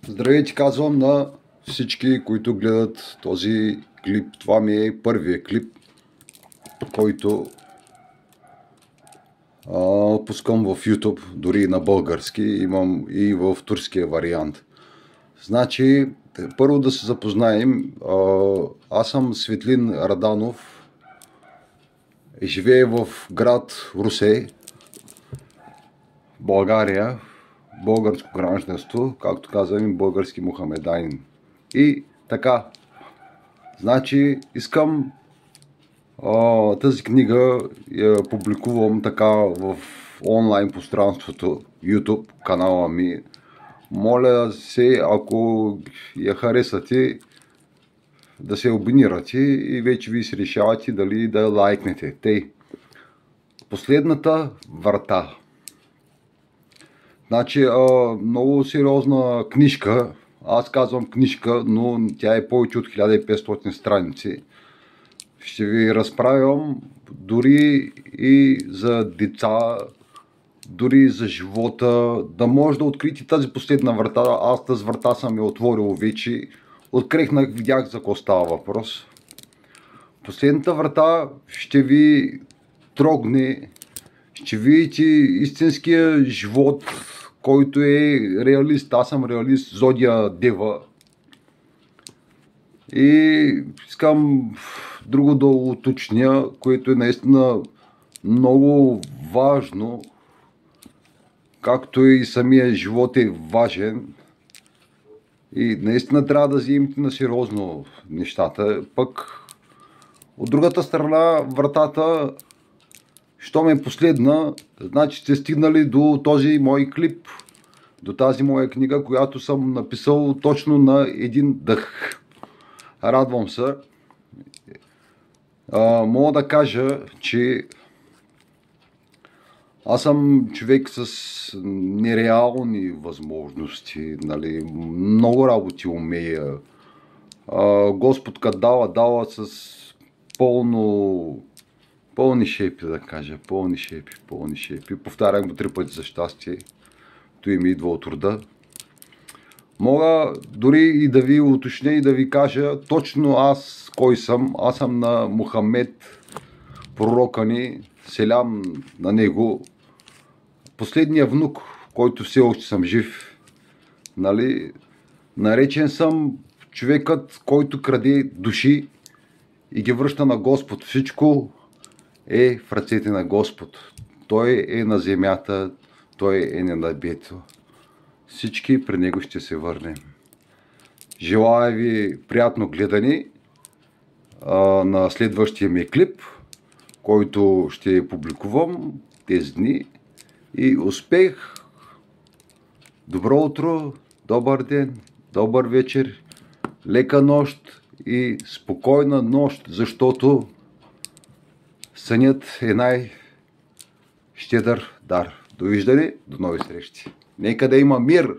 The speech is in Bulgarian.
Здравейте, казвам на всички, които гледат този клип. Това ми е първият клип, който пускам в YouTube, дори на български, имам и в турския вариант. Значи, първо да се запознаем. Аз съм Светлин Раданов, живея в град Русе, България, българско гражданство, както казвам, български мухамеданин. И така, значи искам тази книга я публикувам така в онлайн пространството, YouTube канала ми. Моля се, ако я харесате, да се абонирате и вече ви се решавате дали да лайкнете. Тъй, последната врата. Значи, много сериозна книжка. Аз казвам книжка, но тя е повече от 1500 страници. Ще ви разправям дори и за деца, дори за живота, да може да откриете тази последна врата. Аз тази врата съм я отворил вече. Открехнах, видях за какво става въпрос. Последната врата ще ви трогне, ще видите истинския живот, който е реалист. Аз съм реалист, Зодия Дева. И искам друго да уточня, което е наистина много важно, както и самия живот е важен. И наистина трябва да вземете на сериозно нещата. Пък от другата страна, вратата, щом е последна, значи сте стигнали до този мой клип, до тази моя книга, която съм написал точно на един дъх. Радвам се. Мога да кажа, че аз съм човек с нереални възможности, нали? Много работи умея. Господ като дала с пълни шепи, да кажа, пълни шепи. Повтарям го 3 пъти за щастие. Той ми идва от рода. Мога дори и да ви уточня и да ви кажа точно аз кой съм. Аз съм на Мухамед, пророка ни, селям на него. Последния внук, който все още съм жив. Нали? Наречен съм човекът, който краде души и ги връща на Господ. Всичко е в ръцете на Господ. Той е на земята, Той е на небето. Всички при него ще се върнем. Желая ви приятно гледане на следващия ми клип, който ще публикувам тези дни. И успех! Добро утро, добър ден, добър вечер, лека нощ и спокойна нощ, защото сънят е най-щедър дар. Довиждане, до нови срещи. Нека да има мир!